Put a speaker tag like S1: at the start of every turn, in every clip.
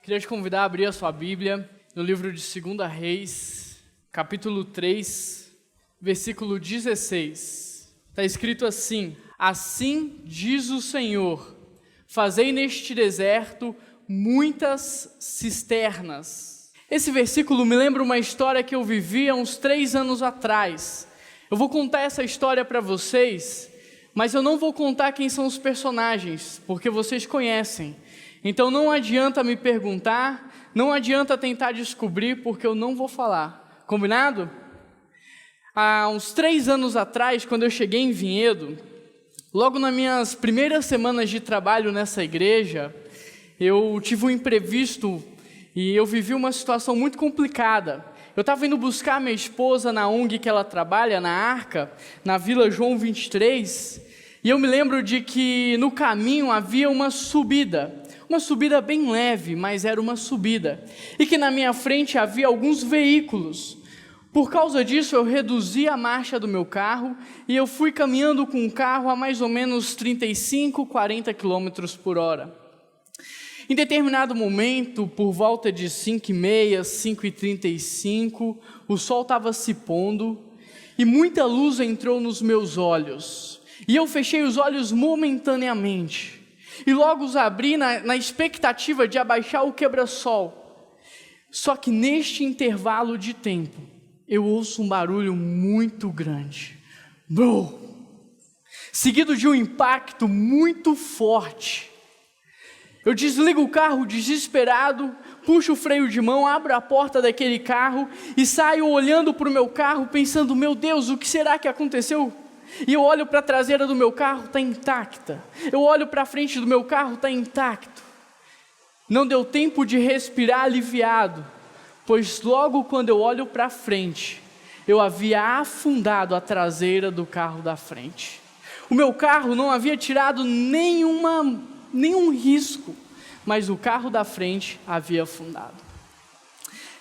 S1: Queria te convidar a abrir a sua Bíblia no livro de 2 Reis, capítulo 3, versículo 16. Está escrito assim: Assim diz o Senhor, fazei neste deserto muitas cisternas. Esse versículo me lembra uma história que eu vivi há uns 3 anos atrás. Eu vou contar essa história para vocês, mas eu não vou contar quem são os personagens, porque vocês conhecem. Então não adianta me perguntar, não adianta tentar descobrir, porque eu não vou falar. Combinado? Há uns 3 anos atrás, quando eu cheguei em Vinhedo, logo nas minhas primeiras semanas de trabalho nessa igreja, eu tive um imprevisto e eu vivi uma situação muito complicada. Eu estava indo buscar minha esposa na ONG que ela trabalha, na Arca, na Vila João 23, e eu me lembro de que no caminho havia uma subida bem leve, mas era uma subida, e que na minha frente havia alguns veículos. Por causa disso, eu reduzi a marcha do meu carro e eu fui caminhando com o carro a mais ou menos 35, 40 km por hora. Em determinado momento, por volta de 5h30, 5h35, o sol estava se pondo e muita luz entrou nos meus olhos. E eu fechei os olhos momentaneamente. E logo os abri na expectativa de abaixar o quebra-sol. Só que neste intervalo de tempo, eu ouço um barulho muito grande. Brum! Seguido de um impacto muito forte. Eu desligo o carro desesperado, puxo o freio de mão, abro a porta daquele carro e saio olhando para o meu carro pensando, meu Deus, o que será que aconteceu? E eu olho para a traseira do meu carro, está intacta. Eu olho para a frente do meu carro, está intacto. Não deu tempo de respirar aliviado, pois logo quando eu olho para frente, eu havia afundado a traseira do carro da frente. O meu carro não havia tirado nenhum risco, mas o carro da frente havia afundado.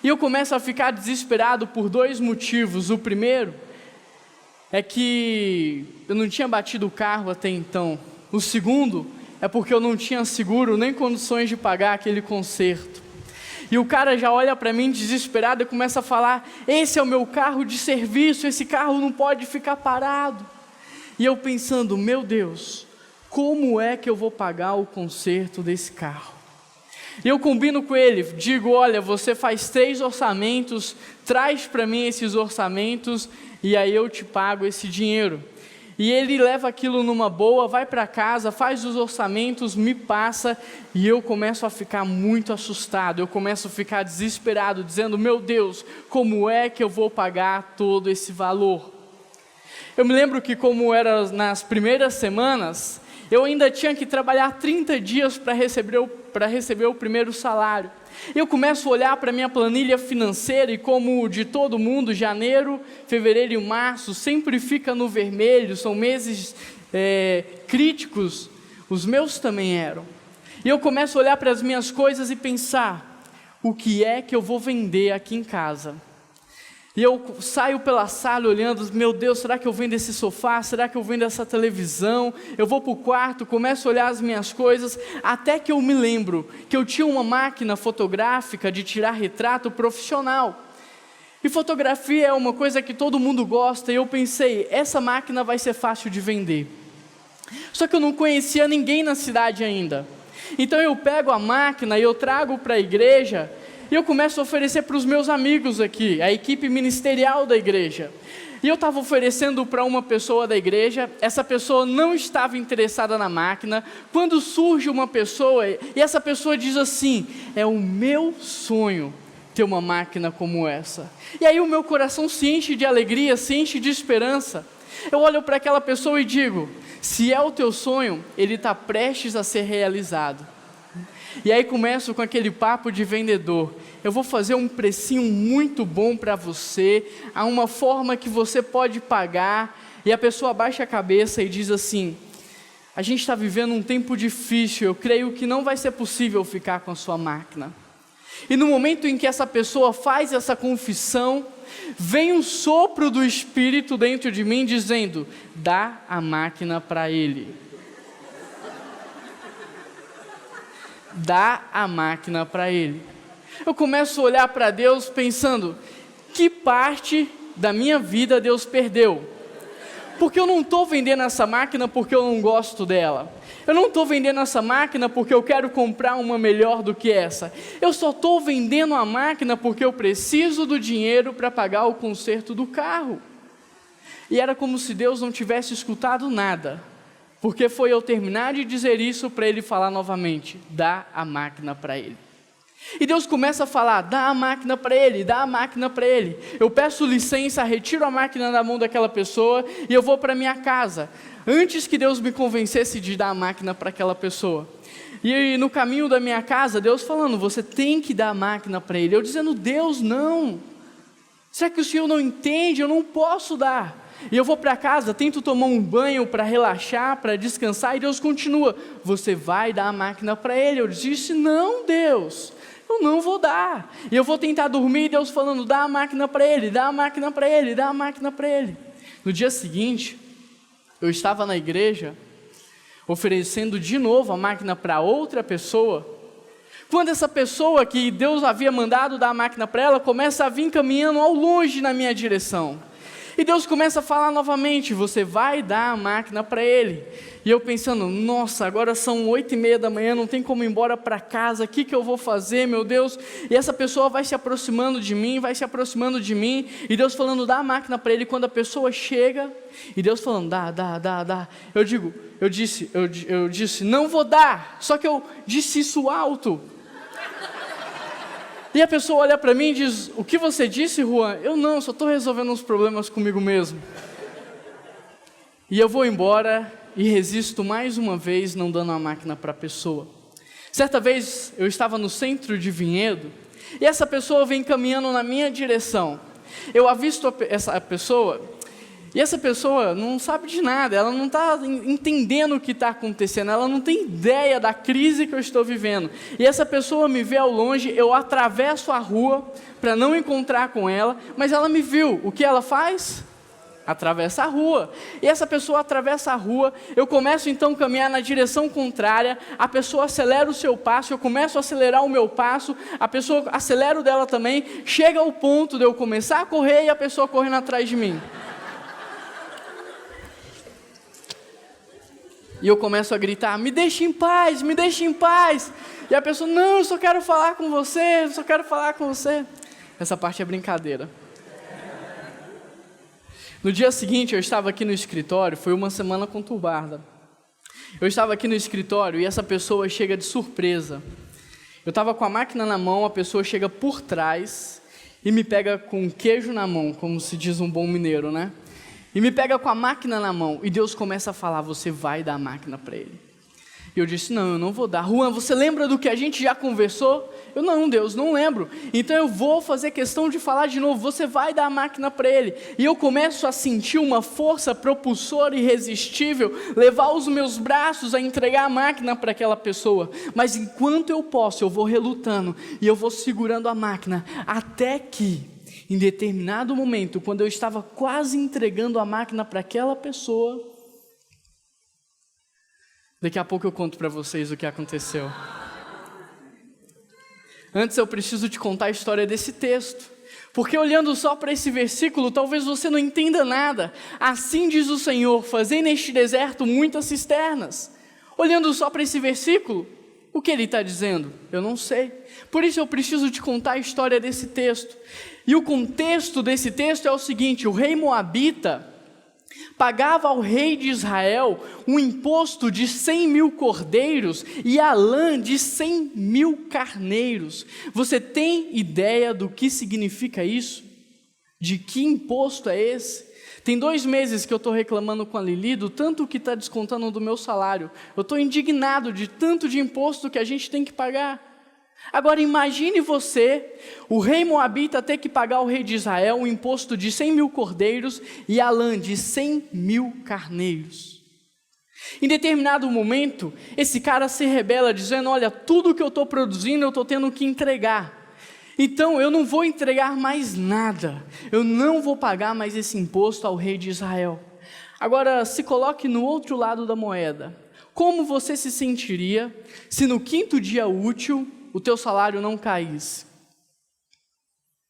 S1: E eu começo a ficar desesperado por 2 motivos. O primeiro é que eu não tinha batido o carro até então. O segundo é porque eu não tinha seguro nem condições de pagar aquele conserto. E o cara já olha para mim desesperado e começa a falar, esse é o meu carro de serviço, esse carro não pode ficar parado. E eu pensando, meu Deus, como é que eu vou pagar o conserto desse carro? E eu combino com ele, digo, olha, você faz 3 orçamentos, traz para mim esses orçamentos e aí eu te pago esse dinheiro. E ele leva aquilo numa boa, vai para casa, faz os orçamentos, me passa e eu começo a ficar muito assustado, eu começo a ficar desesperado, dizendo, meu Deus, como é que eu vou pagar todo esse valor? Eu me lembro que como era nas primeiras semanas, eu ainda tinha que trabalhar 30 dias para receber o primeiro salário. Eu começo a olhar para a minha planilha financeira e como de todo mundo, janeiro, fevereiro e março sempre fica no vermelho, são meses críticos, os meus também eram. E eu começo a olhar para as minhas coisas e pensar, o que é que eu vou vender aqui em casa? E eu saio pela sala olhando, meu Deus, será que eu vendo esse sofá? Será que eu vendo essa televisão? Eu vou para o quarto, começo a olhar as minhas coisas, até que eu me lembro que eu tinha uma máquina fotográfica de tirar retrato profissional. E fotografia é uma coisa que todo mundo gosta, e eu pensei, essa máquina vai ser fácil de vender. Só que eu não conhecia ninguém na cidade ainda. Então eu pego a máquina e eu trago para a igreja, e eu começo a oferecer para os meus amigos aqui, a equipe ministerial da igreja. E eu estava oferecendo para uma pessoa da igreja, essa pessoa não estava interessada na máquina. Quando surge uma pessoa, e essa pessoa diz assim, é o meu sonho ter uma máquina como essa. E aí o meu coração se enche de alegria, se enche de esperança. Eu olho para aquela pessoa e digo, se é o teu sonho, ele está prestes a ser realizado. E aí começo com aquele papo de vendedor, eu vou fazer um precinho muito bom para você, há uma forma que você pode pagar, e a pessoa baixa a cabeça e diz assim, a gente está vivendo um tempo difícil, eu creio que não vai ser possível ficar com a sua máquina. E no momento em que essa pessoa faz essa confissão, vem um sopro do Espírito dentro de mim dizendo, dá a máquina para ele. dá a máquina para ele. Eu começo a olhar para Deus pensando, que parte da minha vida Deus perdeu? Porque eu não estou vendendo essa máquina porque eu não gosto dela. Eu não estou vendendo essa máquina porque eu quero comprar uma melhor do que essa. Eu só estou vendendo a máquina porque eu preciso do dinheiro para pagar o conserto do carro. E era como se Deus não tivesse escutado nada. Porque foi eu terminar de dizer isso para ele falar novamente, dá a máquina para ele. E Deus começa a falar, dá a máquina para ele, dá a máquina para ele. Eu peço licença, retiro a máquina da mão daquela pessoa e eu vou para minha casa. Antes que Deus me convencesse de dar a máquina para aquela pessoa. E no caminho da minha casa, Deus falando, você tem que dar a máquina para ele. Eu dizendo, Deus, não. Será que o Senhor não entende? Eu não posso dar. E eu vou para casa, tento tomar um banho para relaxar, para descansar. E Deus continua, você vai dar a máquina para ele. Eu disse, não, Deus. Eu não vou dar. E eu vou tentar dormir e Deus falando, dá a máquina para ele, dá a máquina para ele, dá a máquina para ele. No dia seguinte, eu estava na igreja, oferecendo de novo a máquina para outra pessoa, quando essa pessoa que Deus havia mandado dar a máquina para ela, começa a vir caminhando ao longe na minha direção. E Deus começa a falar novamente, você vai dar a máquina para ele. E eu pensando, nossa, agora são 8:30 da manhã, não tem como ir embora para casa, o que eu vou fazer, meu Deus? E essa pessoa vai se aproximando de mim, e Deus falando, dá a máquina para ele. Quando a pessoa chega, e Deus falando, dá. Eu disse, não vou dar, só que eu disse isso alto. E a pessoa olha para mim e diz, o que você disse, Juan? Eu não, só estou resolvendo uns problemas comigo mesmo. E eu vou embora e resisto mais uma vez não dando a máquina para a pessoa. Certa vez eu estava no centro de Vinhedo e essa pessoa vem caminhando na minha direção. Eu avisto essa pessoa e essa pessoa não sabe de nada, ela não está entendendo o que está acontecendo, ela não tem ideia da crise que eu estou vivendo. E essa pessoa me vê ao longe, eu atravesso a rua para não encontrar com ela, mas ela me viu. O que ela faz? Atravessa a rua. E essa pessoa atravessa a rua, eu começo então a caminhar na direção contrária, a pessoa acelera o seu passo, eu começo a acelerar o meu passo, a pessoa acelera o dela também, chega ao ponto de eu começar a correr e a pessoa correndo atrás de mim. E eu começo a gritar, me deixe em paz, me deixe em paz. E a pessoa, não, eu só quero falar com você, Essa parte é brincadeira. No dia seguinte, eu estava aqui no escritório, foi uma semana conturbada. Eu estava aqui no escritório e essa pessoa chega de surpresa. Eu estava com a máquina na mão, a pessoa chega por trás e me pega com queijo na mão, como se diz um bom mineiro, né? E me pega com a máquina na mão, e Deus começa a falar, você vai dar a máquina para ele. E eu disse, não, eu não vou dar. Juan, você lembra do que a gente já conversou? Eu, não, Deus, não lembro. Então eu vou fazer questão de falar de novo, você vai dar a máquina para ele. E eu começo a sentir uma força propulsora irresistível, levar os meus braços a entregar a máquina para aquela pessoa. Mas enquanto eu posso, eu vou relutando, e eu vou segurando a máquina, até que, em determinado momento, quando eu estava quase entregando a máquina para aquela pessoa, daqui a pouco eu conto para vocês o que aconteceu. Antes eu preciso te contar a história desse texto, porque olhando só para esse versículo, talvez você não entenda nada. Assim diz o Senhor, fazei neste deserto muitas cisternas. Olhando só para esse versículo, o que ele está dizendo? Eu não sei. Por isso eu preciso te contar a história desse texto. E o contexto desse texto é o seguinte, o rei moabita pagava ao rei de Israel um imposto de 100.000 cordeiros e a lã de 100.000 carneiros. Você tem ideia do que significa isso? De que imposto é esse? Tem 2 meses que eu estou reclamando com a Lili do tanto que está descontando do meu salário. Eu estou indignado de tanto de imposto que a gente tem que pagar. Agora imagine você, o rei moabita ter que pagar ao rei de Israel um imposto de 100.000 cordeiros e a lã de 100.000 carneiros. Em determinado momento, esse cara se rebela dizendo, olha, tudo que eu estou produzindo eu estou tendo que entregar. Então eu não vou entregar mais nada, eu não vou pagar mais esse imposto ao rei de Israel. Agora se coloque no outro lado da moeda. como você se sentiria se no 5º dia útil o teu salário não caísse?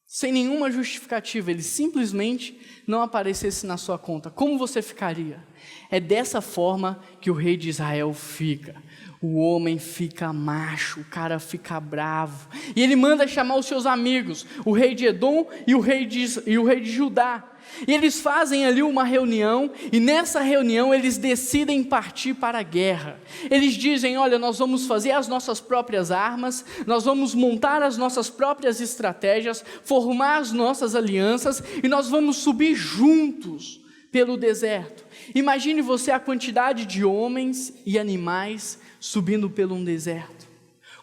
S1: Sem nenhuma justificativa, ele simplesmente não aparecesse na sua conta. Como você ficaria? É dessa forma que o rei de Israel fica. O homem fica macho, o cara fica bravo. E ele manda chamar os seus amigos, o rei de Edom e o rei de Judá. E eles fazem ali uma reunião, e nessa reunião eles decidem partir para a guerra. Eles dizem, olha, nós vamos fazer as nossas próprias armas, nós vamos montar as nossas próprias estratégias, formar as nossas alianças, e nós vamos subir juntos pelo deserto. Imagine você a quantidade de homens e animais subindo pelo um deserto.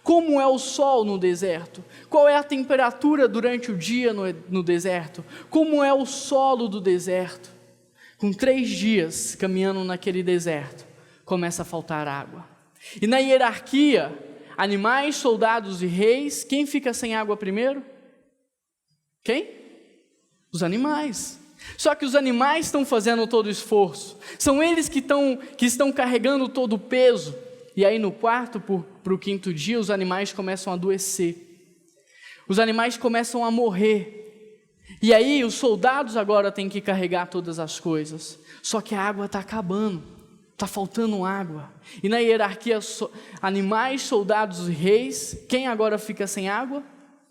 S1: Como é o sol no deserto? Qual é a temperatura durante o dia no deserto? Como é o solo do deserto? Com 3 dias caminhando naquele deserto, começa a faltar água. E na hierarquia, animais, soldados e reis, quem fica sem água primeiro? Quem? Os animais. Só que os animais estão fazendo todo o esforço. São eles que estão carregando todo o peso. E aí no 4º para o 5º dia, os animais começam a adoecer. Os animais começam a morrer. E aí os soldados agora têm que carregar todas as coisas. Só que a água está acabando. Está faltando água. E na hierarquia, animais, soldados e reis, quem agora fica sem água?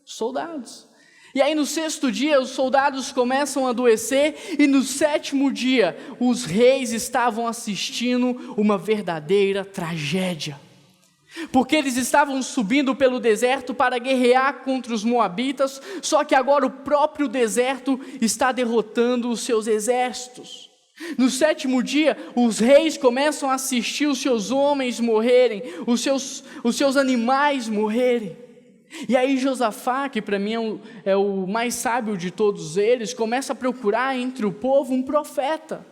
S1: Soldados. E aí no 6º dia, os soldados começam a adoecer, e no 7º dia, os reis estavam assistindo uma verdadeira tragédia. Porque eles estavam subindo pelo deserto para guerrear contra os moabitas, só que agora o próprio deserto está derrotando os seus exércitos. No 7º dia, os reis começam a assistir os seus homens morrerem, os seus animais morrerem. E aí Josafá, que para mim é o mais sábio de todos eles, começa a procurar entre o povo um profeta.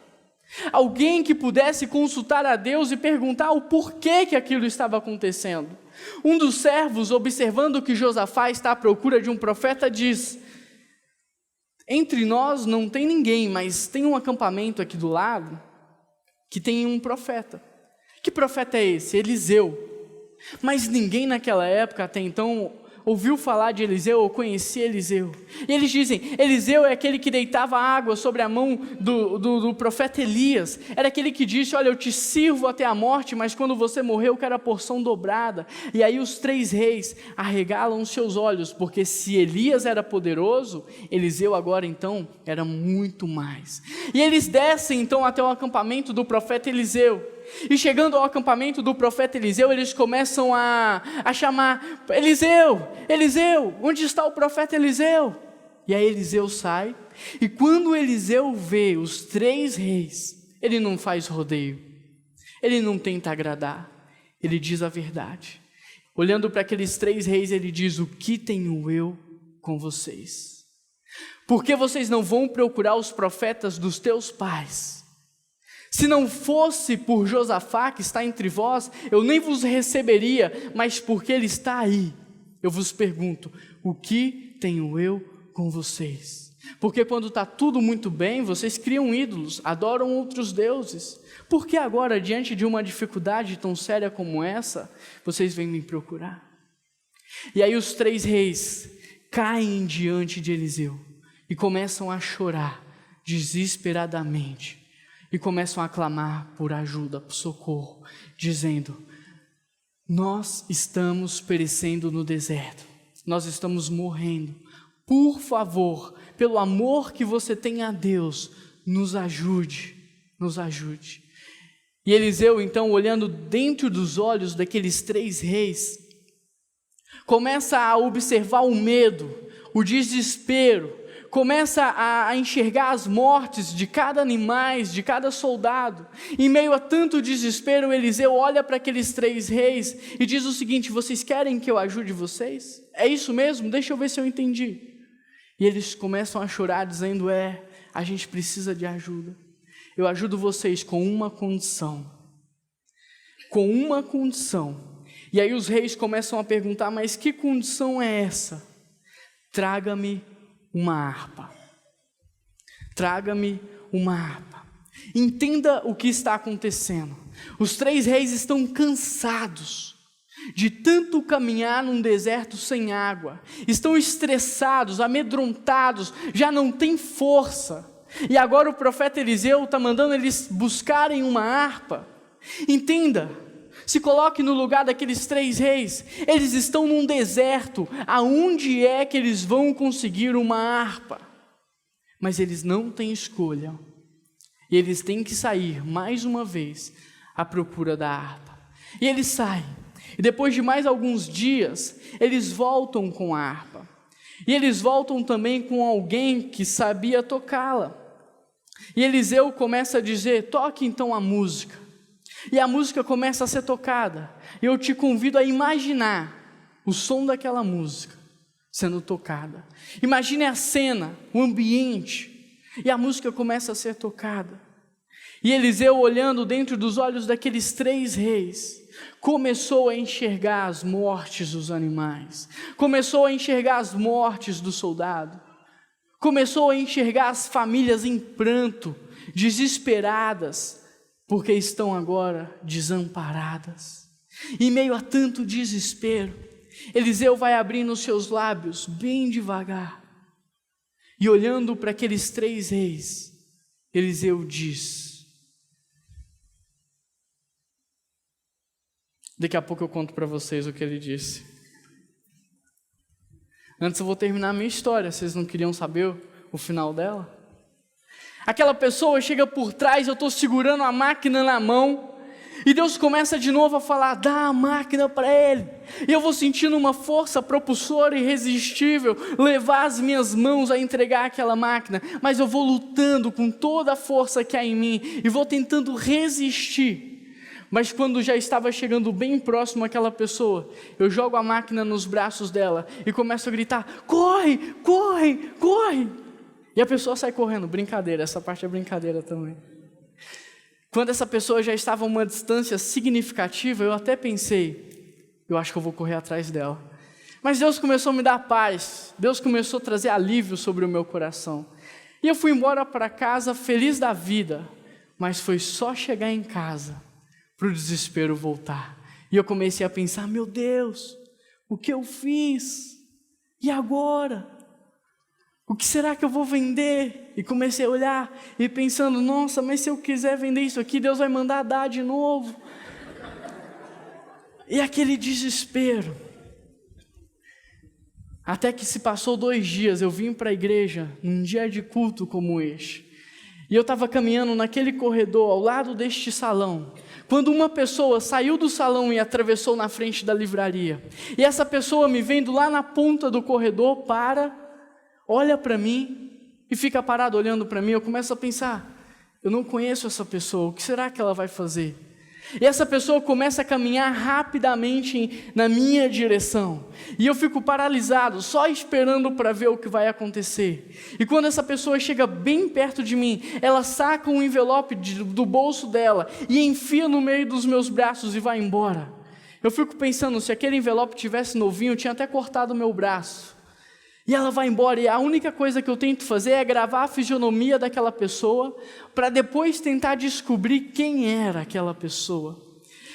S1: Alguém que pudesse consultar a Deus e perguntar o porquê que aquilo estava acontecendo. Um dos servos, observando que Josafá está à procura de um profeta, diz: entre nós não tem ninguém, mas tem um acampamento aqui do lado que tem um profeta. Que profeta é esse? Eliseu. Mas ninguém naquela época até então ouviu falar de Eliseu ou conhecia Eliseu. E eles dizem, Eliseu é aquele que deitava água sobre a mão do profeta Elias. Era aquele que disse, olha, eu te sirvo até a morte, mas quando você morrer eu quero a porção dobrada. E aí os 3 reis arregalam seus olhos, porque se Elias era poderoso, Eliseu agora então era muito mais. E eles descem então até o acampamento do profeta Eliseu. E chegando ao acampamento do profeta Eliseu, eles começam a chamar, Eliseu, Eliseu, onde está o profeta Eliseu? E aí Eliseu sai, e quando Eliseu vê os 3 reis, ele não faz rodeio, ele não tenta agradar, ele diz a verdade. Olhando para aqueles 3 reis, ele diz, o que tenho eu com vocês? Por que vocês não vão procurar os profetas dos teus pais? Se não fosse por Josafá que está entre vós, eu nem vos receberia, mas porque ele está aí, eu vos pergunto, o que tenho eu com vocês? Porque quando está tudo muito bem, vocês criam ídolos, adoram outros deuses. Por que agora, diante de uma dificuldade tão séria como essa, vocês vêm me procurar? E aí os 3 reis caem diante de Eliseu e começam a chorar desesperadamente. E começam a clamar por ajuda, por socorro, dizendo, nós estamos perecendo no deserto, nós estamos morrendo, por favor, pelo amor que você tem a Deus, nos ajude, nos ajude. E Eliseu então, olhando dentro dos olhos daqueles 3 reis, começa a observar o medo, o desespero, começa a enxergar as mortes de cada animal, de cada soldado. Em meio a tanto desespero, Eliseu olha para aqueles 3 reis e diz o seguinte, vocês querem que eu ajude vocês? É isso mesmo? Deixa eu ver se eu entendi. E eles começam a chorar dizendo, a gente precisa de ajuda. Eu ajudo vocês com uma condição. Com uma condição. E aí os reis começam a perguntar, mas que condição é essa? Traga-me uma harpa. Traga-me uma harpa. Entenda o que está acontecendo. Os 3 reis estão cansados de tanto caminhar num deserto sem água. Estão estressados, amedrontados, já não têm força. E agora o profeta Eliseu está mandando eles buscarem uma harpa. Entenda, se coloque no lugar daqueles 3 reis. Eles estão num deserto. Aonde é que eles vão conseguir uma harpa? Mas eles não têm escolha. E eles têm que sair mais uma vez à procura da harpa. E eles saem. E depois de mais alguns dias, eles voltam com a harpa. E eles voltam também com alguém que sabia tocá-la. E Eliseu começa a dizer: toque então a música. E a música começa a ser tocada. E eu te convido a imaginar o som daquela música sendo tocada. Imagine a cena, o ambiente. E a música começa a ser tocada. E Eliseu, olhando dentro dos olhos daqueles 3 reis, começou a enxergar as mortes dos animais, começou a enxergar as mortes do soldado, começou a enxergar as famílias em pranto, desesperadas, porque estão agora desamparadas. Em meio a tanto desespero, Eliseu vai abrindo os seus lábios bem devagar, e olhando para aqueles 3 reis, Eliseu diz. Daqui a pouco eu conto para vocês o que ele disse. Antes eu vou terminar a minha história, vocês não queriam saber o final dela? Aquela pessoa chega por trás, eu estou segurando a máquina na mão, e Deus começa de novo a falar: dá a máquina para ele. E eu vou sentindo uma força propulsora irresistível levar as minhas mãos a entregar aquela máquina, mas eu vou lutando com toda a força que há em mim, e vou tentando resistir. Mas quando já estava chegando bem próximo àquela pessoa, eu jogo a máquina nos braços dela e começo a gritar: corre, corre, corre. E a pessoa sai correndo. Brincadeira, essa parte é brincadeira também. Quando essa pessoa já estava a uma distância significativa, eu até pensei: eu acho que eu vou correr atrás dela. Mas Deus começou a me dar paz, Deus começou a trazer alívio sobre o meu coração. E eu fui embora para casa feliz da vida, mas foi só chegar em casa para o desespero voltar. E eu comecei a pensar: meu Deus, o que eu fiz? E agora? O que será que eu vou vender? E comecei a olhar e pensando: nossa, mas se eu quiser vender isso aqui, Deus vai mandar dar de novo. E aquele desespero. Até que se passou 2 dias, eu vim para a igreja, num dia de culto como este. E eu estava caminhando naquele corredor, ao lado deste salão, quando uma pessoa saiu do salão e atravessou na frente da livraria. E essa pessoa me vendo lá na ponta do corredor, olha para mim e fica parado olhando para mim. Eu começo a pensar: eu não conheço essa pessoa, o que será que ela vai fazer? E essa pessoa começa a caminhar rapidamente na minha direção. E eu fico paralisado, só esperando para ver o que vai acontecer. E quando essa pessoa chega bem perto de mim, ela saca um envelope do bolso dela e enfia no meio dos meus braços e vai embora. Eu fico pensando: se aquele envelope tivesse novinho, eu tinha até cortado o meu braço. E ela vai embora, e a única coisa que eu tento fazer é gravar a fisionomia daquela pessoa, para depois tentar descobrir quem era aquela pessoa.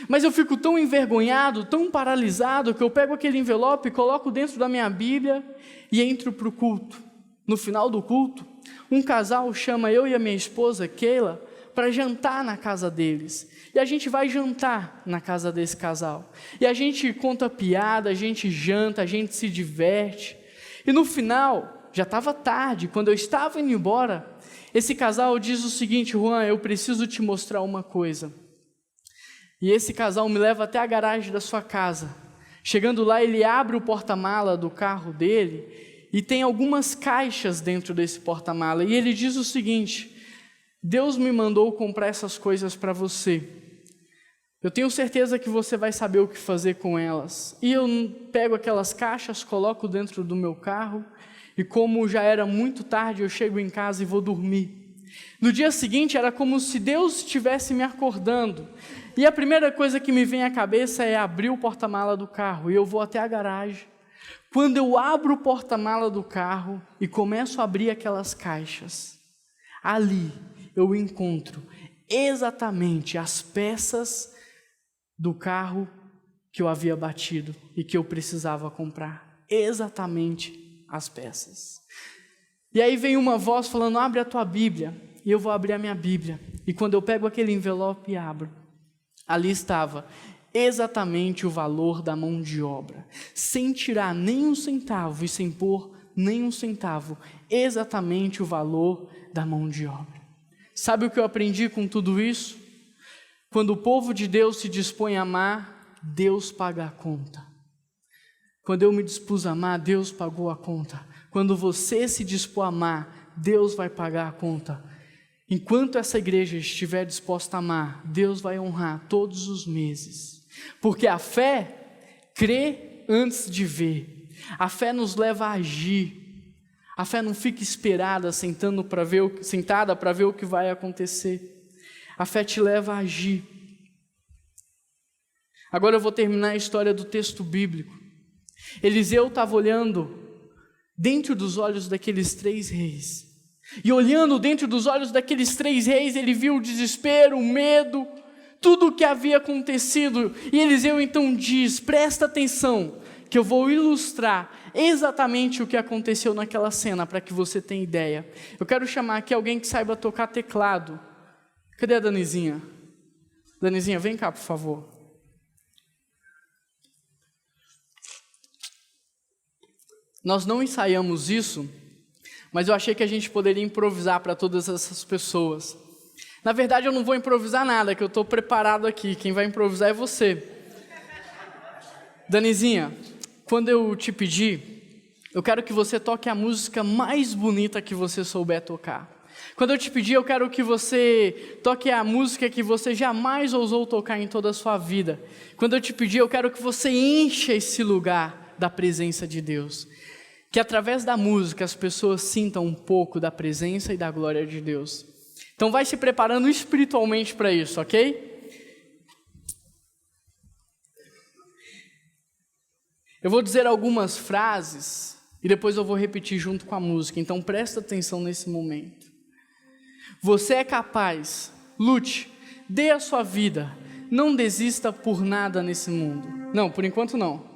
S1: Mas eu fico tão envergonhado, tão paralisado, que eu pego aquele envelope, coloco dentro da minha Bíblia e entro para o culto. No final do culto, um casal chama eu e a minha esposa, Keila, para jantar na casa deles. E a gente vai jantar na casa desse casal. E a gente conta piada, a gente janta, a gente se diverte. E no final, já estava tarde, quando eu estava indo embora, esse casal diz o seguinte: Juan, eu preciso te mostrar uma coisa. E esse casal me leva até a garagem da sua casa. Chegando lá, ele abre o porta-mala do carro dele e tem algumas caixas dentro desse porta-mala. E ele diz o seguinte: Deus me mandou comprar essas coisas para você. Eu tenho certeza que você vai saber o que fazer com elas. E eu pego aquelas caixas, coloco dentro do meu carro, e como já era muito tarde, eu chego em casa e vou dormir. No dia seguinte, era como se Deus estivesse me acordando. E a primeira coisa que me vem à cabeça é abrir o porta-mala do carro, e eu vou até a garagem. Quando eu abro o porta-mala do carro e começo a abrir aquelas caixas, ali eu encontro exatamente as peças do carro que eu havia batido e que eu precisava comprar. Exatamente as peças. E aí vem uma voz falando, abre a tua Bíblia. E eu vou abrir a minha Bíblia. E quando eu pego aquele envelope e abro, ali estava exatamente o valor da mão de obra, sem tirar nem um centavo e sem pôr nem um centavo, exatamente o valor da mão de obra. Sabe o que eu aprendi com tudo isso? Quando o povo de Deus se dispõe a amar, Deus paga a conta. Quando eu me dispus a amar, Deus pagou a conta. Quando você se dispor a amar, Deus vai pagar a conta. Enquanto essa igreja estiver disposta a amar, Deus vai honrar todos os meses. Porque a fé crê antes de ver. A fé nos leva a agir. A fé não fica esperada, sentada para ver o que vai acontecer. A fé te leva a agir. Agora eu vou terminar a história do texto bíblico. Eliseu estava olhando dentro dos olhos daqueles 3 reis. E olhando dentro dos olhos daqueles 3 reis, ele viu o desespero, o medo, tudo o que havia acontecido. E Eliseu então diz, presta atenção, que eu vou ilustrar exatamente o que aconteceu naquela cena, para que você tenha ideia. Eu quero chamar aqui alguém que saiba tocar teclado. Cadê a Danizinha? Danizinha, vem cá, por favor. Nós não ensaiamos isso, mas eu achei que a gente poderia improvisar para todas essas pessoas. Na verdade, eu não vou improvisar nada, que eu estou preparado aqui. Quem vai improvisar é você. Danizinha, quando eu te pedir, eu quero que você toque a música mais bonita que você souber tocar. Quando eu te pedir, eu quero que você toque a música que você jamais ousou tocar em toda a sua vida. Quando eu te pedir, eu quero que você encha esse lugar da presença de Deus. Que através da música as pessoas sintam um pouco da presença e da glória de Deus. Então vai se preparando espiritualmente para isso, ok? Eu vou dizer algumas frases e depois eu vou repetir junto com a música. Então presta atenção nesse momento. Você é capaz, lute, dê a sua vida, não desista por nada nesse mundo. Não, por enquanto não.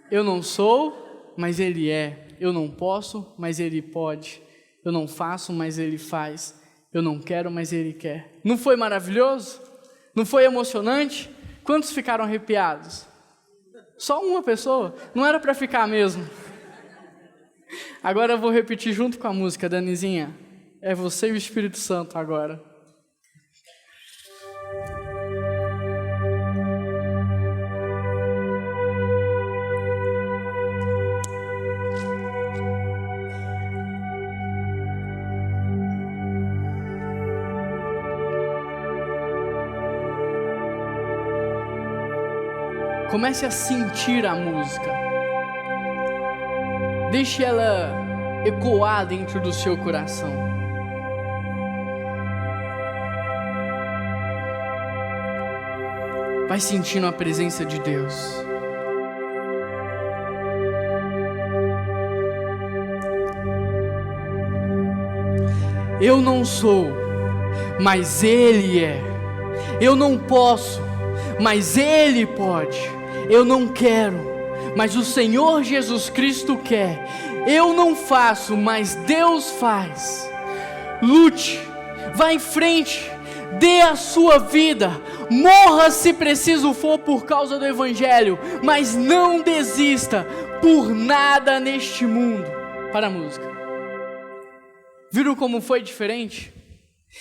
S1: Eu não sou, mas Ele é. Eu não posso, mas Ele pode. Eu não faço, mas Ele faz. Eu não quero, mas Ele quer. Não foi maravilhoso? Não foi emocionante? Quantos ficaram arrepiados? Só uma pessoa? Não era para ficar mesmo. Agora eu vou repetir junto com a música, Danizinha. É você e o Espírito Santo agora. Comece a sentir a música. Deixe ela ecoar dentro do seu coração. Vai sentindo a presença de Deus. Eu não sou, mas Ele é. Eu não posso, mas Ele pode. Eu não quero, mas o Senhor Jesus Cristo quer. Eu não faço, mas Deus faz. Lute, vá em frente, dê a sua vida, morra se preciso for por causa do Evangelho, mas não desista por nada neste mundo. Para a música. Viram como foi diferente?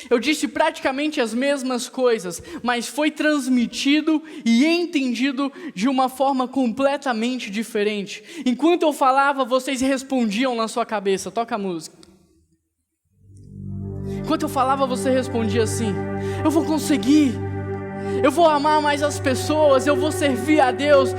S1: Eu disse praticamente as mesmas coisas, mas foi transmitido e entendido de uma forma completamente diferente. Enquanto eu falava, vocês respondiam na sua cabeça. Toca a música. Enquanto eu falava, você respondia assim: eu vou conseguir, eu vou amar mais as pessoas, eu vou servir a Deus.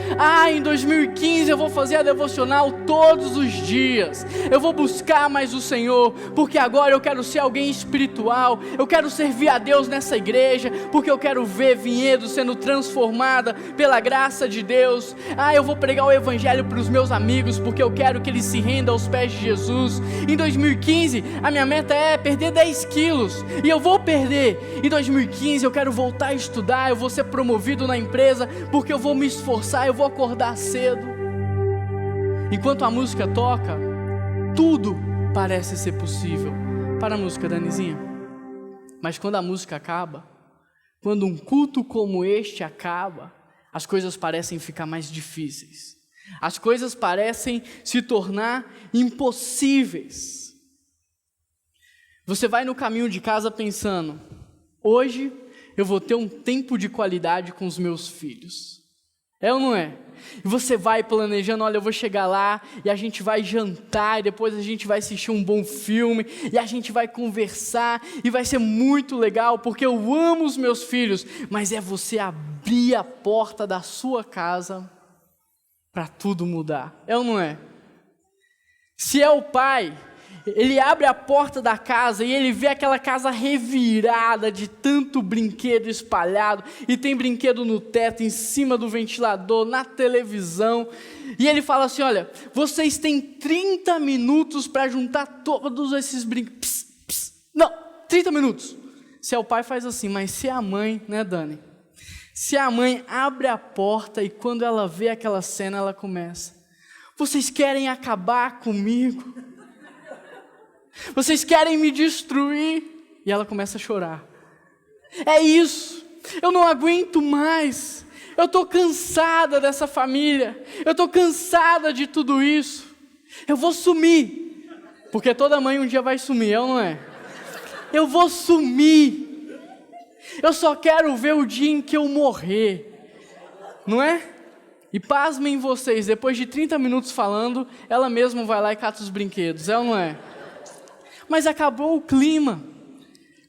S1: Em 2015 eu vou fazer a devocional todos os dias, eu vou buscar mais o Senhor, porque agora eu quero ser alguém espiritual, eu quero servir a Deus nessa igreja, porque eu quero ver Vinhedo sendo transformada pela graça de Deus. Eu vou pregar o evangelho para os meus amigos, porque eu quero que eles se rendam aos pés de Jesus. Em 2015 a minha meta é perder 10 quilos, e eu vou perder. Em 2015 eu quero voltar a estudar, eu vou ser promovido na empresa, porque eu vou me esforçar, eu vou acordar cedo. Enquanto a música toca, tudo parece ser possível. Para a música, Danizinha. Mas quando a música acaba, quando um culto como este acaba, as coisas parecem ficar mais difíceis. As coisas parecem se tornar impossíveis. Você vai no caminho de casa pensando: hoje eu vou ter um tempo de qualidade com os meus filhos. É ou não é? E você vai planejando: olha, eu vou chegar lá e a gente vai jantar, e depois a gente vai assistir um bom filme, e a gente vai conversar, e vai ser muito legal, porque eu amo os meus filhos. Mas é você abrir a porta da sua casa para tudo mudar. É ou não é? Se é o pai, ele abre a porta da casa e ele vê aquela casa revirada de tanto brinquedo espalhado, e tem brinquedo no teto, em cima do ventilador, na televisão, e ele fala assim: olha, vocês têm 30 minutos para juntar todos esses brinquedos. Não, 30 minutos. Se é o pai, faz assim. Mas se é a mãe, né, Dani? Se a mãe abre a porta e quando ela vê aquela cena, ela começa: vocês querem acabar comigo? Vocês querem me destruir? E ela começa a chorar. É isso, eu não aguento mais, eu estou cansada dessa família, eu estou cansada de tudo isso, eu vou sumir, porque toda mãe um dia vai sumir, é ou não é? Eu vou sumir, eu só quero ver o dia em que eu morrer, não é? E pasmem vocês, depois de 30 minutos falando, ela mesma vai lá e cata os brinquedos, é ou não é? Mas acabou o clima.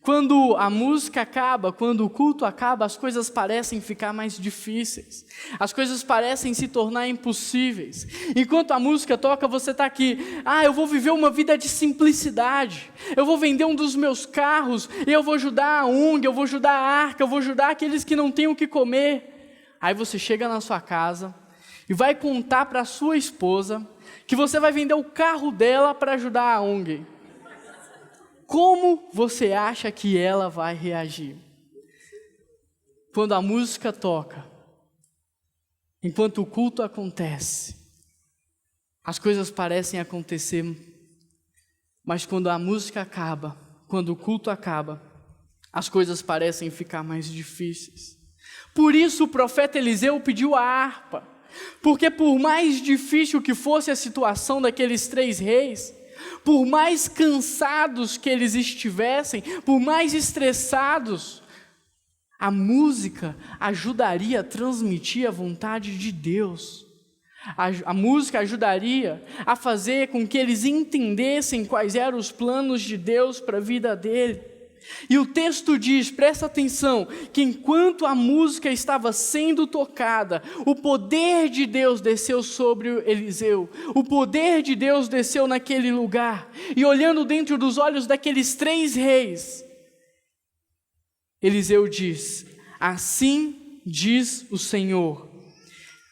S1: Quando a música acaba, quando o culto acaba, as coisas parecem ficar mais difíceis. As coisas parecem se tornar impossíveis. Enquanto a música toca, você está aqui: eu vou viver uma vida de simplicidade. Eu vou vender um dos meus carros, e eu vou ajudar a ONG, eu vou ajudar a Arca, eu vou ajudar aqueles que não têm o que comer. Aí você chega na sua casa e vai contar para a sua esposa que você vai vender o carro dela para ajudar a ONG. Como você acha que ela vai reagir? Quando a música toca, enquanto o culto acontece, as coisas parecem acontecer, mas quando a música acaba, quando o culto acaba, as coisas parecem ficar mais difíceis. Por isso o profeta Eliseu pediu a harpa, porque por mais difícil que fosse a situação daqueles 3 reis, por mais cansados que eles estivessem, por mais estressados, a música ajudaria a transmitir a vontade de Deus. A música ajudaria a fazer com que eles entendessem quais eram os planos de Deus para a vida dele. E o texto diz, presta atenção, que enquanto a música estava sendo tocada, o poder de Deus desceu sobre Eliseu, o poder de Deus desceu naquele lugar, e olhando dentro dos olhos daqueles 3 reis, Eliseu diz: assim diz o Senhor,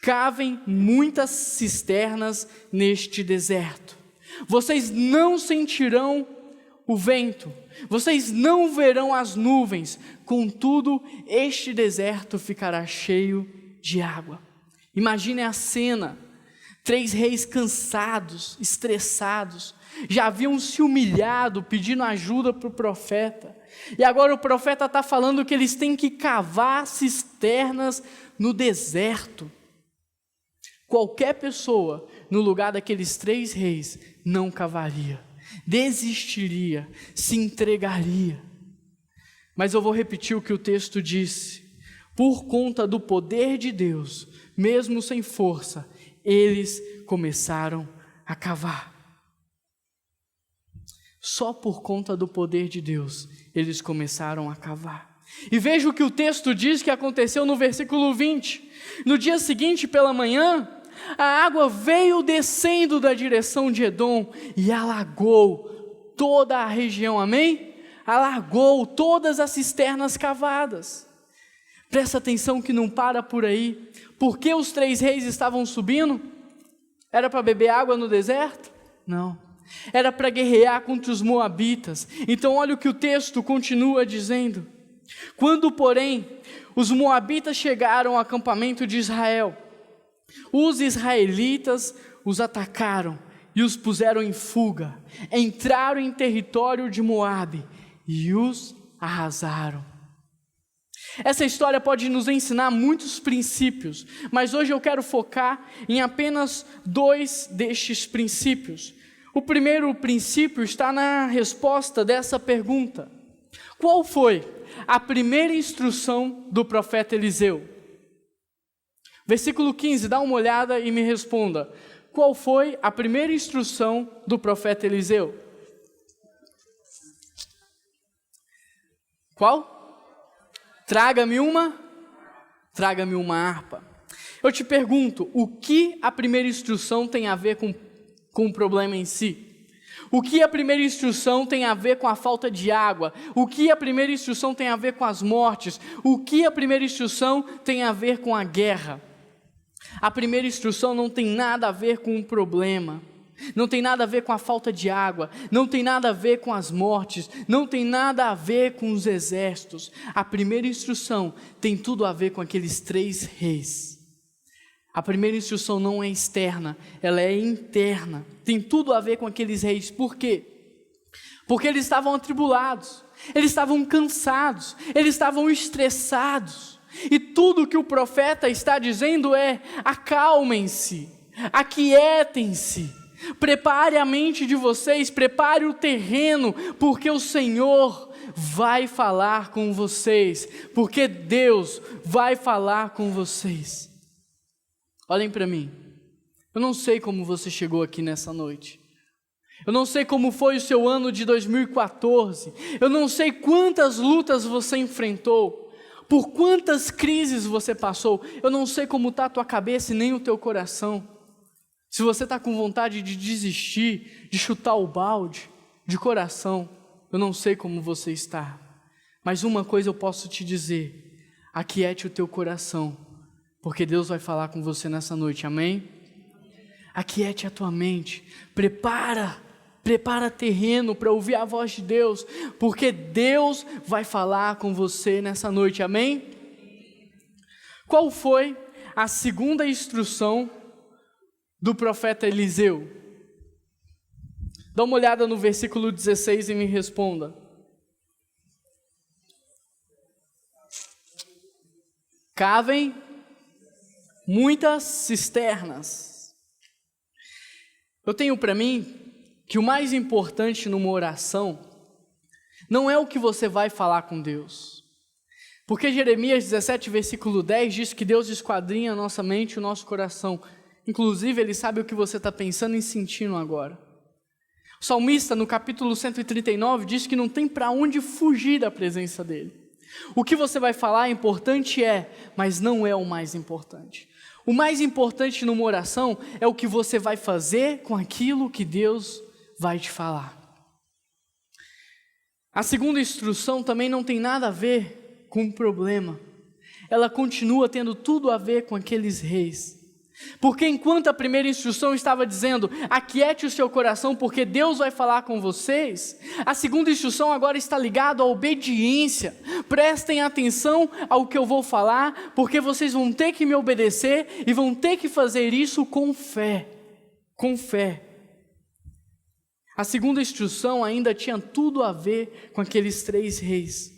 S1: cavem muitas cisternas neste deserto, vocês não sentirão o vento, vocês não verão as nuvens, contudo, este deserto ficará cheio de água. Imagine a cena, 3 reis cansados, estressados, já haviam se humilhado, pedindo ajuda para o profeta, e agora o profeta está falando que eles têm que cavar cisternas no deserto. Qualquer pessoa, no lugar daqueles 3 reis, não cavaria, desistiria, se entregaria. Mas eu vou repetir o que o texto disse: por conta do poder de Deus, mesmo sem força, eles começaram a cavar. Só por conta do poder de Deus, eles começaram a cavar. E veja o que o texto diz que aconteceu no versículo 20. No dia seguinte, pela manhã, a água veio descendo da direção de Edom e alagou toda a região, amém? Alagou todas as cisternas cavadas. Presta atenção que não para por aí. Por que os 3 reis estavam subindo? Era para beber água no deserto? Não. Era para guerrear contra os moabitas. Então olha o que o texto continua dizendo. Quando, porém, os moabitas chegaram ao acampamento de Israel, os israelitas os atacaram e os puseram em fuga. Entraram em território de Moabe e os arrasaram. Essa história pode nos ensinar muitos princípios, mas hoje eu quero focar em apenas 2 destes princípios. O primeiro princípio está na resposta dessa pergunta. Qual foi a primeira instrução do profeta Eliseu? Versículo 15, dá uma olhada e me responda. Qual foi a primeira instrução do profeta Eliseu? Qual? Traga-me uma harpa. Eu te pergunto, o que a primeira instrução tem a ver com o problema em si? O que a primeira instrução tem a ver com a falta de água? O que a primeira instrução tem a ver com as mortes? O que a primeira instrução tem a ver com a guerra? A primeira instrução não tem nada a ver com o problema. Não tem nada a ver com a falta de água, não tem nada a ver com as mortes, não tem nada a ver com os exércitos. A primeira instrução tem tudo a ver com aqueles 3 reis. A primeira instrução não é externa, ela é interna. Tem tudo a ver com aqueles reis. Por quê? Porque eles estavam atribulados, eles estavam cansados, eles estavam estressados. E tudo que o profeta está dizendo é: acalmem-se, aquietem-se. Prepare a mente de vocês, prepare o terreno, porque o Senhor vai falar com vocês, porque Deus vai falar com vocês. Olhem para mim, eu não sei como você chegou aqui nessa noite, eu não sei como foi o seu ano de 2014, eu não sei quantas lutas você enfrentou, por quantas crises você passou, eu não sei como está a tua cabeça e nem o teu coração. Se você está com vontade de desistir, de chutar o balde, de coração, eu não sei como você está. Mas uma coisa eu posso te dizer: aquiete o teu coração, porque Deus vai falar com você nessa noite, amém? Aquiete a tua mente, prepara terreno para ouvir a voz de Deus, porque Deus vai falar com você nessa noite, amém? Qual foi a segunda instrução do profeta Eliseu? Dá uma olhada no versículo 16 e me responda. Cavem muitas cisternas. Eu tenho para mim que o mais importante numa oração não é o que você vai falar com Deus. Porque Jeremias 17, versículo 10 diz que Deus esquadrinha a nossa mente e o nosso coração. Inclusive, Ele sabe o que você está pensando e sentindo agora. O salmista, no capítulo 139, diz que não tem para onde fugir da presença dEle. O que você vai falar é importante, mas não é o mais importante. O mais importante numa oração é o que você vai fazer com aquilo que Deus vai te falar. A segunda instrução também não tem nada a ver com o problema. Ela continua tendo tudo a ver com aqueles reis. Porque enquanto a primeira instrução estava dizendo: aquiete o seu coração porque Deus vai falar com vocês, a segunda instrução agora está ligada à obediência. Prestem atenção ao que eu vou falar, porque vocês vão ter que me obedecer e vão ter que fazer isso com fé. Com fé. A segunda instrução ainda tinha tudo a ver com aqueles 3 reis.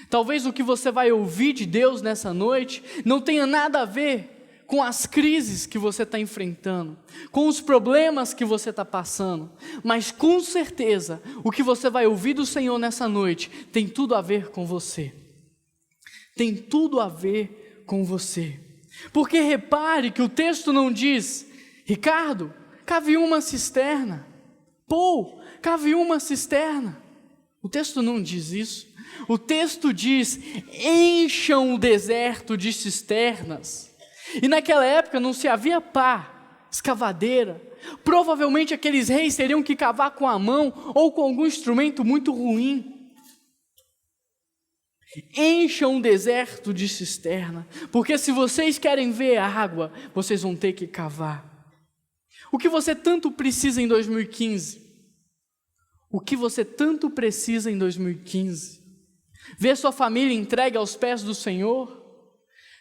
S1: Talvez o que você vai ouvir de Deus nessa noite não tenha nada a ver com as crises que você está enfrentando, com os problemas que você está passando, mas com certeza o que você vai ouvir do Senhor nessa noite tem tudo a ver com você. Tem tudo a ver com você. Porque repare que o texto não diz: Ricardo, cave uma cisterna. Paul, cave uma cisterna. O texto não diz isso. O texto diz: encham o deserto de cisternas. E naquela época não se havia pá, escavadeira. Provavelmente aqueles reis teriam que cavar com a mão ou com algum instrumento muito ruim. Encham o deserto de cisterna, porque se vocês querem ver a água, vocês vão ter que cavar. O que você tanto precisa em 2015? O que você tanto precisa em 2015? Ver sua família entregue aos pés do Senhor?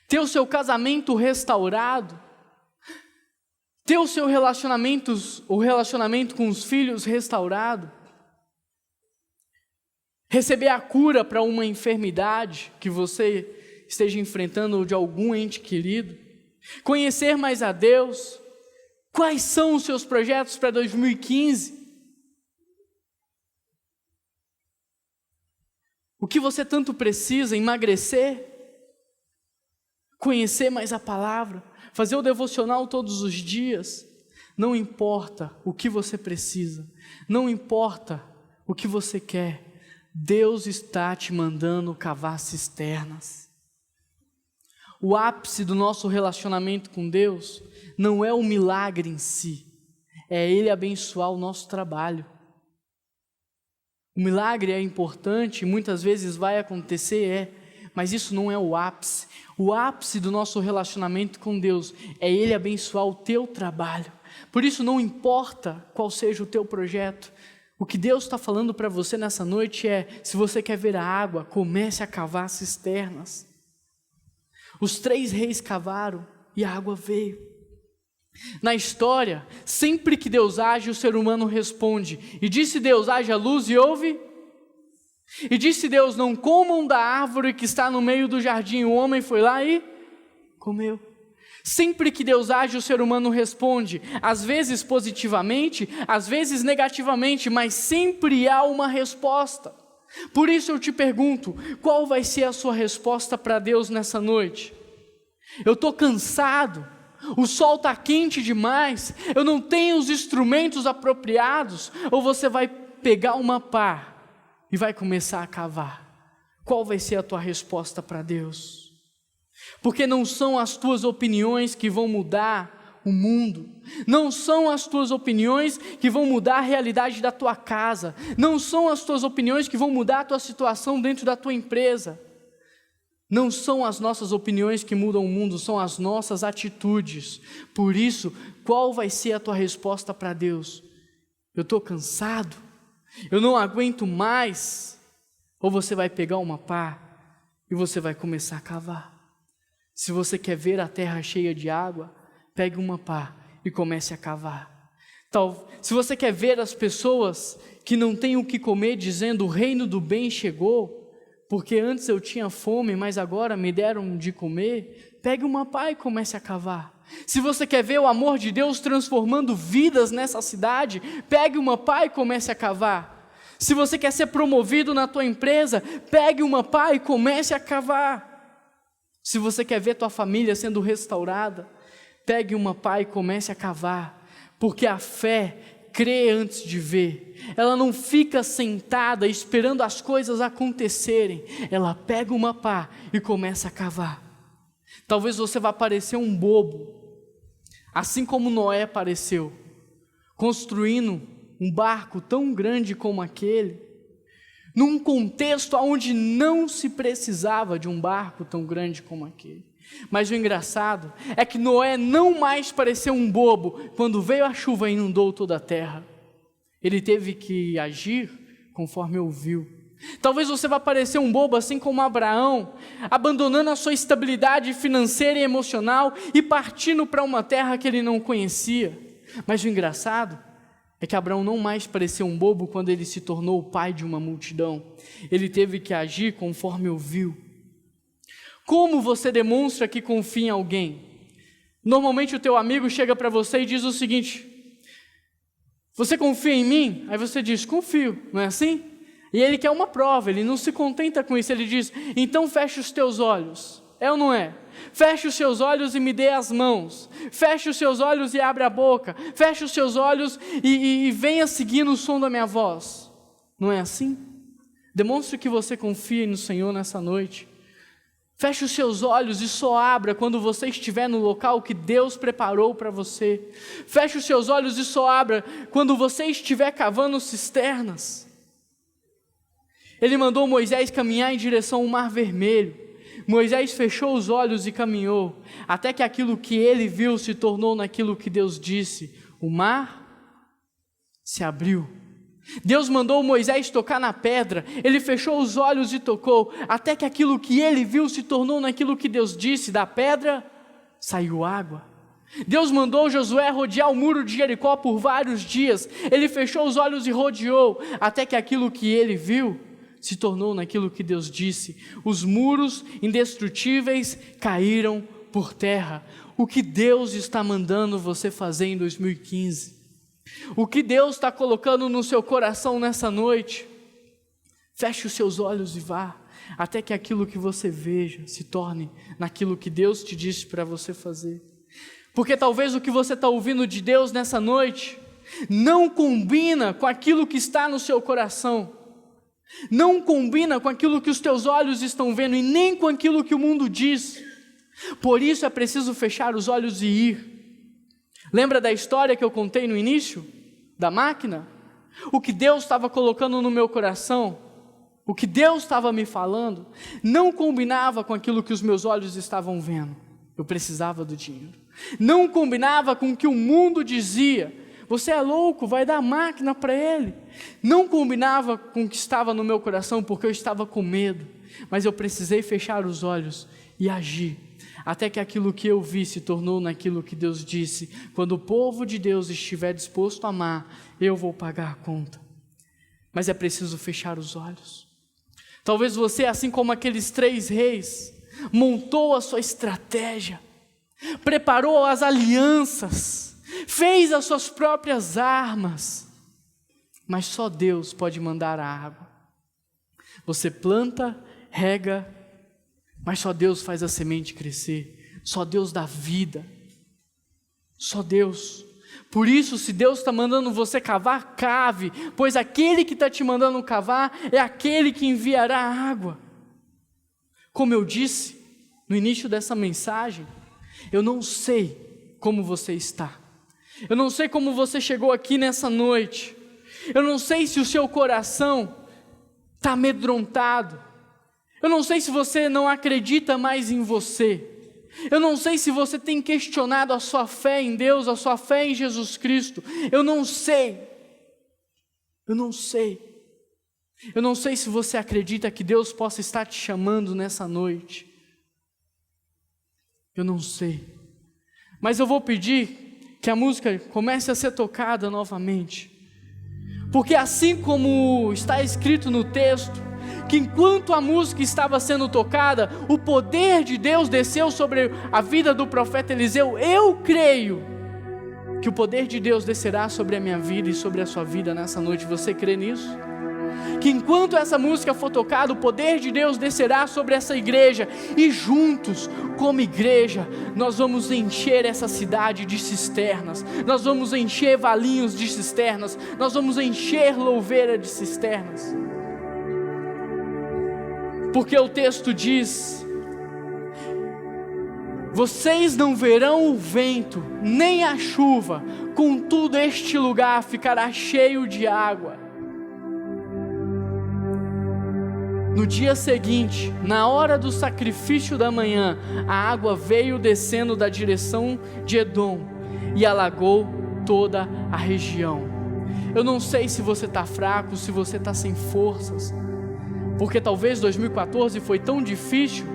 S1: Ter o seu casamento restaurado? Ter o seu relacionamento com os filhos restaurado? Receber a cura para uma enfermidade que você esteja enfrentando ou de algum ente querido? Conhecer mais a Deus? Quais são os seus projetos para 2015? O que você tanto precisa? Emagrecer? Conhecer mais a palavra? Fazer o devocional todos os dias? Não importa o que você precisa, não importa o que você quer, Deus está te mandando cavar cisternas. O ápice do nosso relacionamento com Deus não é o milagre em si, é Ele abençoar o nosso trabalho. O milagre é importante, muitas vezes vai acontecer, mas isso não é o ápice. O ápice do nosso relacionamento com Deus é Ele abençoar o teu trabalho. Por isso não importa qual seja o teu projeto, o que Deus está falando para você nessa noite é: se você quer ver a água, comece a cavar cisternas. Os 3 reis cavaram e a água veio. Na história, sempre que Deus age, o ser humano responde. E disse Deus: haja luz, e houve. E disse Deus: não comam da árvore que está no meio do jardim. O homem foi lá e comeu. Sempre que Deus age, o ser humano responde, às vezes positivamente, às vezes negativamente, mas sempre há uma resposta. Por isso eu te pergunto, qual vai ser a sua resposta para Deus nessa noite? Eu estou cansado, o sol está quente demais, eu não tenho os instrumentos apropriados, ou você vai pegar uma pá e vai começar a cavar? Qual vai ser a tua resposta para Deus? Porque não são as tuas opiniões que vão mudar o mundo, não são as tuas opiniões que vão mudar a realidade da tua casa, não são as tuas opiniões que vão mudar a tua situação dentro da tua empresa, não são as nossas opiniões que mudam o mundo, são as nossas atitudes. Por isso, qual vai ser a tua resposta para Deus? Eu estou cansado, eu não aguento mais. Ou você vai pegar uma pá e você vai começar a cavar. Se você quer ver a terra cheia de água, pegue uma pá e comece a cavar. Se você quer ver as pessoas que não têm o que comer dizendo: o reino do bem chegou, porque antes eu tinha fome, mas agora me deram de comer, pegue uma pá e comece a cavar. Se você quer ver o amor de Deus transformando vidas nessa cidade, pegue uma pá e comece a cavar. Se você quer ser promovido na tua empresa, pegue uma pá e comece a cavar. Se você quer ver tua família sendo restaurada, pegue uma pá e comece a cavar, porque a fé crê antes de ver, ela não fica sentada esperando as coisas acontecerem, ela pega uma pá e começa a cavar. Talvez você vá parecer um bobo, assim como Noé pareceu, construindo um barco tão grande como aquele, num contexto onde não se precisava de um barco tão grande como aquele. Mas o engraçado é que Noé não mais pareceu um bobo quando veio a chuva e inundou toda a terra. Ele teve que agir conforme ouviu. Talvez você vá parecer um bobo assim como Abraão, abandonando a sua estabilidade financeira e emocional e partindo para uma terra que ele não conhecia. Mas o engraçado é que Abraão não mais pareceu um bobo quando ele se tornou o pai de uma multidão. Ele teve que agir conforme ouviu. Como você demonstra que confia em alguém? Normalmente o teu amigo chega para você e diz o seguinte: você confia em mim? Aí você diz: confio, não é assim? E ele quer uma prova, ele não se contenta com isso, ele diz: então feche os teus olhos. É ou não é? Feche os seus olhos e me dê as mãos. Feche os seus olhos e abre a boca. Feche os seus olhos e venha seguindo o som da minha voz. Não é assim? Demonstre que você confia no Senhor nessa noite. Feche os seus olhos e só abra quando você estiver no local que Deus preparou para você. Feche os seus olhos e só abra quando você estiver cavando cisternas. Ele mandou Moisés caminhar em direção ao Mar Vermelho. Moisés fechou os olhos e caminhou, até que aquilo que ele viu se tornou naquilo que Deus disse. O mar se abriu. Deus mandou Moisés tocar na pedra, ele fechou os olhos e tocou, até que aquilo que ele viu se tornou naquilo que Deus disse, da pedra saiu água. Deus mandou Josué rodear o muro de Jericó por vários dias, ele fechou os olhos e rodeou, até que aquilo que ele viu se tornou naquilo que Deus disse. Os muros indestrutíveis caíram por terra. O que Deus está mandando você fazer em 2015? O que Deus está colocando no seu coração nessa noite? Feche os seus olhos e vá, até que aquilo que você veja se torne naquilo que Deus te disse para você fazer. Porque talvez o que você está ouvindo de Deus nessa noite não combina com aquilo que está no seu coração, não combina com aquilo que os teus olhos estão vendo e nem com aquilo que o mundo diz. Por isso é preciso fechar os olhos e ir. Lembra da história que eu contei no início? Da máquina? O que Deus estava colocando no meu coração, o que Deus estava me falando, não combinava com aquilo que os meus olhos estavam vendo. Eu precisava do dinheiro. Não combinava com o que o mundo dizia. Você é louco, vai dar máquina para ele. Não combinava com o que estava no meu coração, porque eu estava com medo. Mas eu precisei fechar os olhos e agir. Até que aquilo que eu vi se tornou naquilo que Deus disse. Quando o povo de Deus estiver disposto a amar, eu vou pagar a conta. Mas é preciso fechar os olhos. Talvez você, assim como aqueles 3 reis, montou a sua estratégia, preparou as alianças, fez as suas próprias armas, mas só Deus pode mandar a água. Você planta, rega, mas só Deus faz a semente crescer, só Deus dá vida, só Deus. Por isso, se Deus está mandando você cavar, cave, pois aquele que está te mandando cavar é aquele que enviará a água. Como eu disse no início dessa mensagem, eu não sei como você está, eu não sei como você chegou aqui nessa noite, eu não sei se o seu coração está amedrontado, eu não sei se você não acredita mais em você, eu não sei se você tem questionado a sua fé em Deus, a sua fé em Jesus Cristo, eu não sei se você acredita que Deus possa estar te chamando nessa noite, eu não sei, mas eu vou pedir que a música comece a ser tocada novamente, porque assim como está escrito no texto, que enquanto a música estava sendo tocada, o poder de Deus desceu sobre a vida do profeta Eliseu. Eu creio que o poder de Deus descerá sobre a minha vida e sobre a sua vida nessa noite. Você crê nisso? Que enquanto essa música for tocada, o poder de Deus descerá sobre essa igreja, e juntos, como igreja, nós vamos encher essa cidade de cisternas, nós vamos encher valinhos de cisternas, nós vamos encher louveira de cisternas. Porque o texto diz: vocês não verão o vento, nem a chuva, contudo este lugar ficará cheio de água. No dia seguinte, na hora do sacrifício da manhã, a água veio descendo da direção de Edom e alagou toda a região. Eu não sei se você está fraco, se você está sem forças, porque talvez 2014 foi tão difícil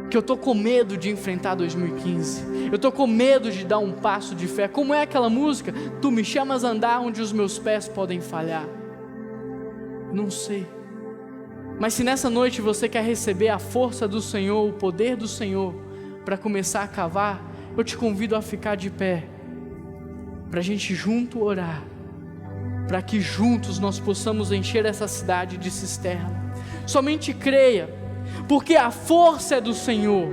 S1: que eu estou com medo de enfrentar 2015. Eu estou com medo de dar um passo de fé. Como é aquela música? Tu me chamas a andar onde os meus pés podem falhar. Não sei. Mas se nessa noite você quer receber a força do Senhor, o poder do Senhor, para começar a cavar, eu te convido a ficar de pé, para a gente junto orar, para que juntos nós possamos encher essa cidade de cisterna. Somente creia, porque a força é do Senhor,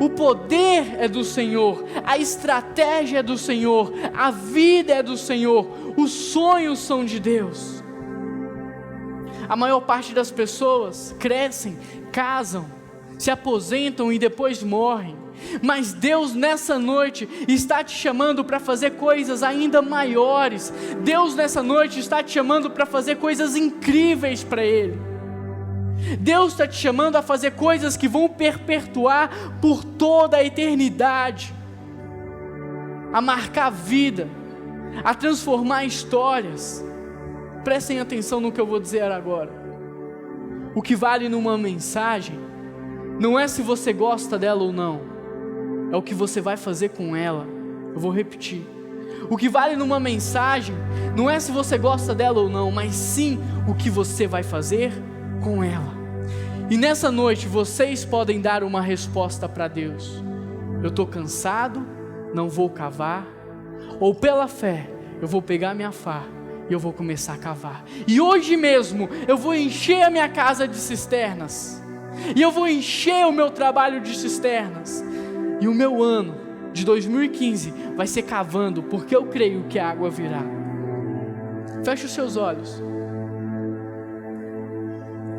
S1: o poder é do Senhor, a estratégia é do Senhor, a vida é do Senhor, os sonhos são de Deus. a maior parte das pessoas crescem, casam, se aposentam e depois morrem. Mas Deus nessa noite está te chamando para fazer coisas ainda maiores. Deus nessa noite está te chamando para fazer coisas incríveis para Ele. Deus está te chamando a fazer coisas que vão perpetuar por toda a eternidade, a marcar a vida, a transformar histórias. Prestem atenção no que eu vou dizer agora. O que vale numa mensagem não é se você gosta dela ou não, é o que você vai fazer com ela. Eu vou repetir. O que vale numa mensagem não é se você gosta dela ou não, mas sim o que você vai fazer com ela. E nessa noite vocês podem dar uma resposta para Deus. Eu estou cansado, não vou cavar. Ou pela fé, eu vou pegar minha pá e eu vou começar a cavar. E hoje mesmo eu vou encher a minha casa de cisternas. E eu vou encher o meu trabalho de cisternas. E o meu ano de 2015 vai ser cavando, porque eu creio que a água virá. Feche os seus olhos.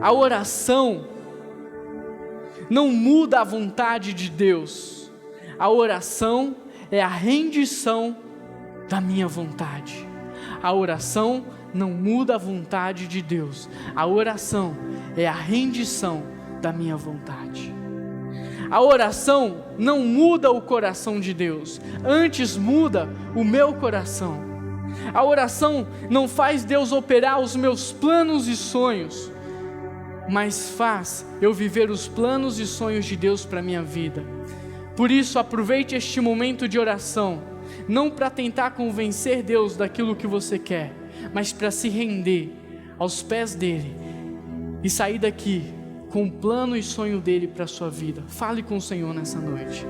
S1: A oração não muda a vontade de Deus. A oração é a rendição da minha vontade. A oração não muda a vontade de Deus. A oração é a rendição da minha vontade. A oração não muda o coração de Deus, antes muda o meu coração. A oração não faz Deus operar os meus planos e sonhos, mas faz eu viver os planos e sonhos de Deus para a minha vida. Por isso, aproveite este momento de oração, não para tentar convencer Deus daquilo que você quer, mas para se render aos pés dele e sair daqui com o plano e sonho dele para a sua vida. Fale com o Senhor nessa noite.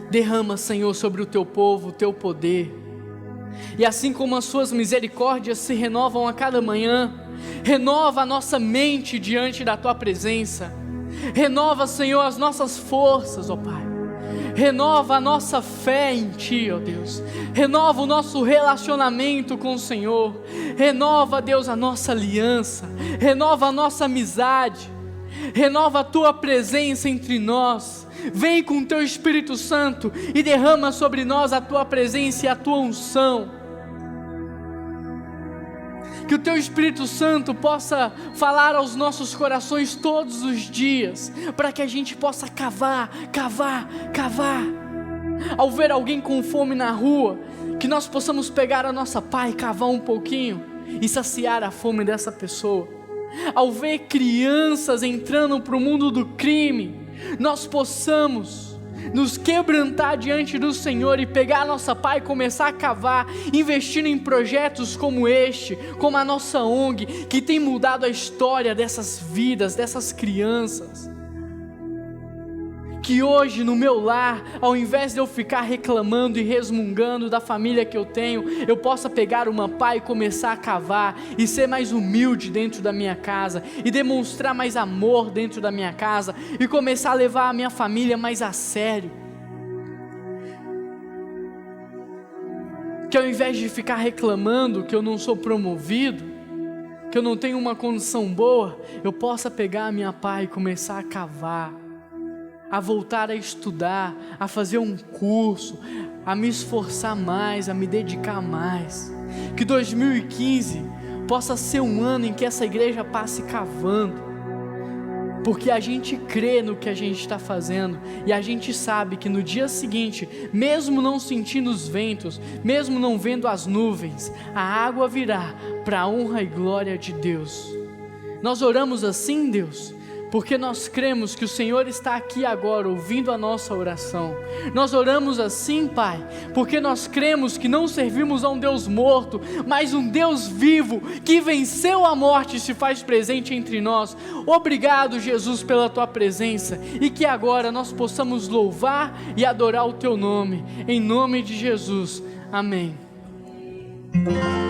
S1: Derrama, Senhor, sobre o teu povo o teu poder. E assim como as suas misericórdias se renovam a cada manhã, renova a nossa mente diante da tua presença. Renova, Senhor, as nossas forças, ó Pai. Renova a nossa fé em Ti, ó Deus. Renova o nosso relacionamento com o Senhor. Renova, Deus, a nossa aliança. Renova a nossa amizade. Renova a Tua presença entre nós. Vem com o Teu Espírito Santo e derrama sobre nós a Tua presença e a Tua unção. Que o Teu Espírito Santo possa falar aos nossos corações todos os dias, para que a gente possa cavar. Ao ver alguém com fome na rua, que nós possamos pegar a nossa pá e cavar um pouquinho e saciar a fome dessa pessoa. Ao ver crianças entrando para o mundo do crime, nós possamos nos quebrantar diante do Senhor e pegar a nossa pá e começar a cavar, investindo em projetos como este, como a nossa ONG, que tem mudado a história dessas vidas, dessas crianças. Que hoje no meu lar, ao invés de eu ficar reclamando e resmungando da família que eu tenho, eu possa pegar uma pá e começar a cavar e ser mais humilde dentro da minha casa e demonstrar mais amor dentro da minha casa e começar a levar a minha família mais a sério. Que ao invés de ficar reclamando que eu não sou promovido, que eu não tenho uma condição boa, eu possa pegar a minha pá e começar a cavar, a voltar a estudar, a fazer um curso, a me esforçar mais, a me dedicar mais. Que 2015 possa ser um ano em que essa igreja passe cavando, porque a gente crê no que a gente está fazendo, e a gente sabe que no dia seguinte, mesmo não sentindo os ventos, mesmo não vendo as nuvens, a água virá para a honra e glória de Deus. Nós oramos assim, Deus, porque nós cremos que o Senhor está aqui agora ouvindo a nossa oração. Nós oramos assim, Pai, porque nós cremos que não servimos a um Deus morto, mas um Deus vivo, que venceu a morte e se faz presente entre nós. Obrigado, Jesus, pela Tua presença, e que agora nós possamos louvar e adorar o Teu nome, em nome de Jesus, amém.
S2: Música